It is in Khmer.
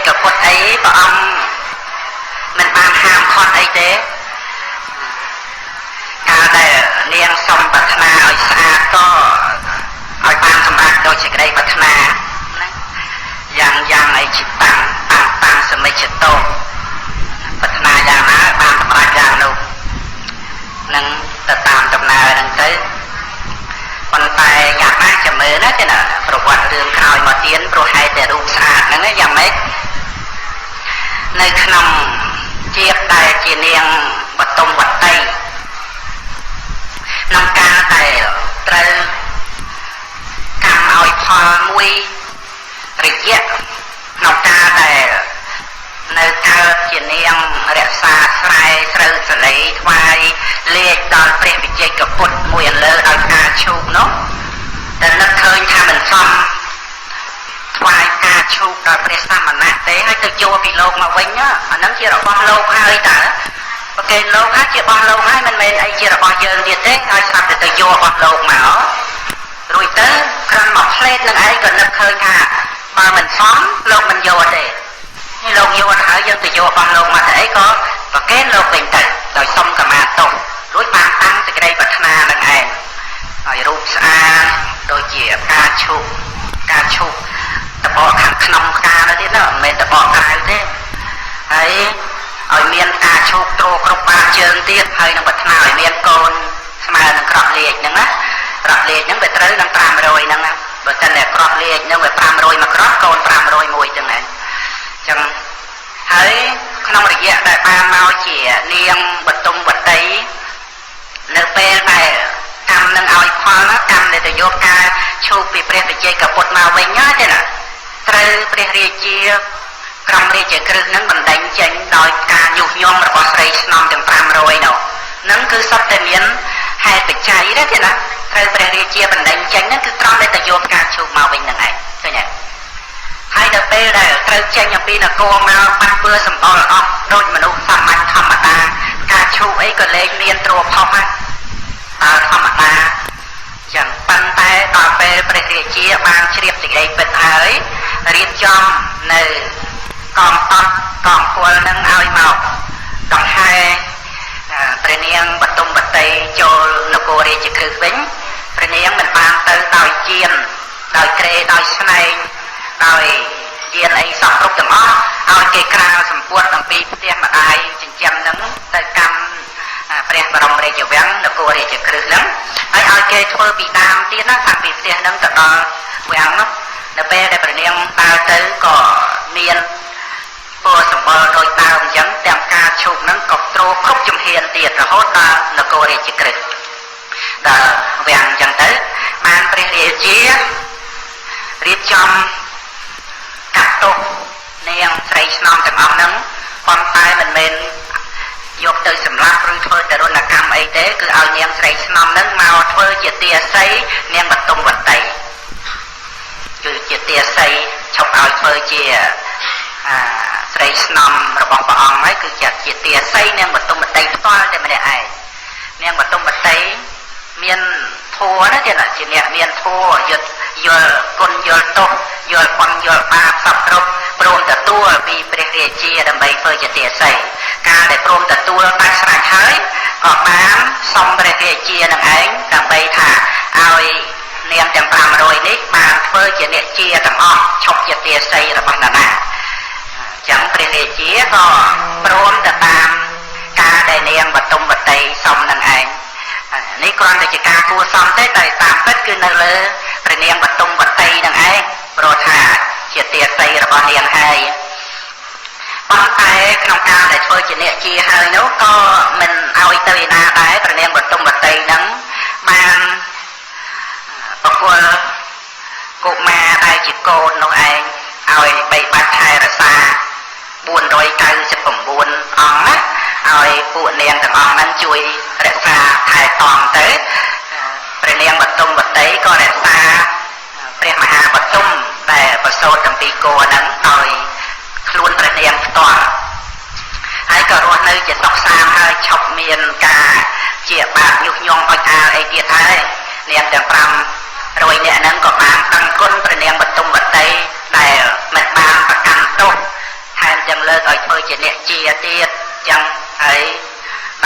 កពុទ្ធអីព្រះអង្គមិនបានហាមឃាត់អីទេកាលដែលនាងសុំប្រាថ្នាឲ្យស្អាតក៏ឲ្យបានសម្រេចដោយសេចក្តីប្រាថ្នាយ៉ាងអីជាតាំងសមិជ្ជតោប្រាថ្នាយ៉ាងណាបានសម្រេចយ៉ាងនោះនឹងទៅតាមដំណើរហ្នឹងទៅប៉ុន្តែយ៉ាងណាចាំមើលណាទេណាប្រវត្តិរឿងក្រោយមកទៀតព្រោះហេតុតែរូបស្អាតហ្នឹងយ៉ាងម៉េចនៅក្នុងជាតិដែលជានាងបតុមវតីក្នុងការដែលត្រូវកម្មឲ្យផលមួយរយៈក្នុងការដែលនៅកើតជានាងរក្សាស្រែស្រូវសលីថ្វាយលេខដល់ព្រះវិជ័យកពុទ្ធមួយឥឡូវដោយការឈូកនោះតែនឹកឃើញថាមិនសមថ្វាយការឈូកដល់ព្រះសមណៈទេហើយទៅយកពីលោកមកវិញអាហ្នឹងជារបស់លោកហើយតើប្រកេនលោកហើយជារបស់លោកហើយមិនមែនអីជារបស់យើងទៀតទេហើយស្រាប់តែទៅយករបស់លោកមករួចទៅគ្រាន់មកផ្លេតនឹងឯងក៏នឹកឃើញថាបើមិនសមលោកមិនយកទេនេះលោកយកទៅហើយយើងទៅយករបស់លោកមកទៅអីក៏ប្រកេនលោកវិញទៅដោយសុំកម្មាទោសរួចបានតាំងសេចក្តីប្រាថ្នានឹងឯងហើយរូបស្អាតដូចជាការឈូកតបកខាងក្នុងផ្កានោះទៀតណាមិនមែនតបកក្រៅទេហើយឲ្យមានការឈូកទ្រគ្រប់បាតជើងទៀតហើយនឹងប្រាថ្នាឲ្យមានកូនស្មើនឹងក្រក់លេខហ្នឹងណាក្រក់លេខហ្នឹងវាត្រូវនឹង500ហ្នឹងណាបើសិនតែក្រក់លេខហ្នឹងវា500មកក្រក់កូន500មួយចឹងហ្នឹងចឹងហើយក្នុងរយៈដែលបានមកជានាងបតុមវតីនៅពេលដែលកម្មនឹងឲ្យផលណាកម្មដែលទៅយកការឈូកពីព្រះវិជ័យកពុទ្ធមកវិញណាទេណាត្រូវព្រះរាជាក្រុមរាជក្រឹស្ននឹងបណ្ដេញចេញដោយការញុះញង់របស់ស្រីស្នំទាំង500នោះនឹងគឺសុទ្ធតែមានហេតុបច្ច័យទេណាត្រូវព្រះរាជាបណ្ដេញចេញហ្នឹងគឺត្រង់ដែលទៅយកការឈូកមកវិញហ្នឹងឯងឃើញទេហើយដល់ពេលដែលត្រូវចេញអំពីនគរមកបាត់ពើសម្បល់អស់ដូចមនុស្សសាមញ្ញធម្មតាការឈូកអីក៏លែងមានទ្រភពហ្នឹងធម្មតាចឹងប៉ុន្តែដល់ពេលព្រះរាជាបានជ្រាបសេចក្តីពិតហើយរៀបចំនៅកងតបកងពលនឹងឲ្យមកដង្ហែព្រះនាងបតុមវតីចូលនគររាជក្រឹស្នវិញព្រះនាងមិនបានទៅដោយជានដោយក្រេដោយស្នែងដោយជានអីសោះគ្រប់ទាំងអស់ឲ្យគេក្រាលសម្ពុតអំពីផ្ទះម្ដាយចិញ្ចឹមនឹងទៅកម្មព្រះបរមរាជវាំងនគររាជក្រឹស្នហ្នឹងហើយឲ្យគេធ្វើពីដើមទៀតណាតាំងពីផ្ទះហ្នឹងទៅដល់វាំងនោះនៅពេលដែលព្រះនាងដើរទៅក៏មានពរសម្បល់ដោយដើមអញ្ចឹងទាំងការឈូកហ្នឹងក៏ទ្រគ្រប់ជំហានទៀតរហូតដល់នគររាជក្រឹស្នដល់វាំងអញ្ចឹងទៅបានព្រះរាជារៀបចំកាត់ទោសនាងស្រីស្នំទាំងអស់ហ្នឹងប៉ុន្តែមិនមែនយកទៅសម្លាប់ឬធ្វើទរណកម្មអីទេគឺឲ្យនាងស្រីស្នំហ្នឹងមកធ្វើជាទាស័យនាងបតុមវតីគឺជាទាស័យឈប់ឲ្យធ្វើជាស្រីស្នំរបស់ព្រះអង្គហើយគឺជាទាស័យនាងបតុមវតីផ្ទាល់តែម្នាក់ឯងនាងបតុមវតីមានធម៌ណាទៀតជាអ្នកមានធម៌យល់គុណយល់ទោសយល់បន់យល់បាបសពគ្រប់ព្រមទទួលពីព្រះរាជាដើម្បីធ្វើជាទាស័យការដែលព្រមទទួលបានស្រេចហើយក៏បានសុំព្រះរាជានឹងឯងដើម្បីថាឲ្យនាងទាំង500នេះបានធ្វើជាអ្នកជាទាំងអស់ឈប់ជាទាស័យរបស់នរណាចឹងព្រះរាជាក៏ព្រមទៅតាមការដែលនាងបតុមវតីសុំនឹងឯងនេះគ្រាន់តែជាការគួរសមទេតែតាមពិតគឺនៅលើព្រះនាងបតុមវតីនឹងឯងព្រោះថាជាទាស័យរបស់នាងហើយប៉ុន្តែក្នុងការដែលធ្វើជាអ្នកជាហើយនោះក៏មិនឲ្យទៅឯណាដែរព្រះនាងបតុមវតីនឹងបានប្រគល់កុមារដែលជាកូននោះឯងឲ្យបីបាច់ថែរក្សា499អង្គណាឲ្យពួកនាងទាំងអស់ហ្នឹងជួយរក្សាថែទាំទៅព្រះនាងបតុមវតីក៏រក្សាព្រះមហាបតុមដែលប្រសូតអំពីគោហ្នឹងដោយខ្លួនព្រះនាងផ្ទាល់ហើយក៏រស់នៅជាសុខសាន្តហើយឈប់មានការជាបាបញុះញង់ឲ្យអាលអីទៀតហើយនាងទាំង500នាក់ហ្នឹងក៏បានដឹងគុណព្រះនាងបតុមវតីដែលមិនបានប្រកាន់ទោស ឲ្យធ្វើជាអ្នកជាទៀតចឹង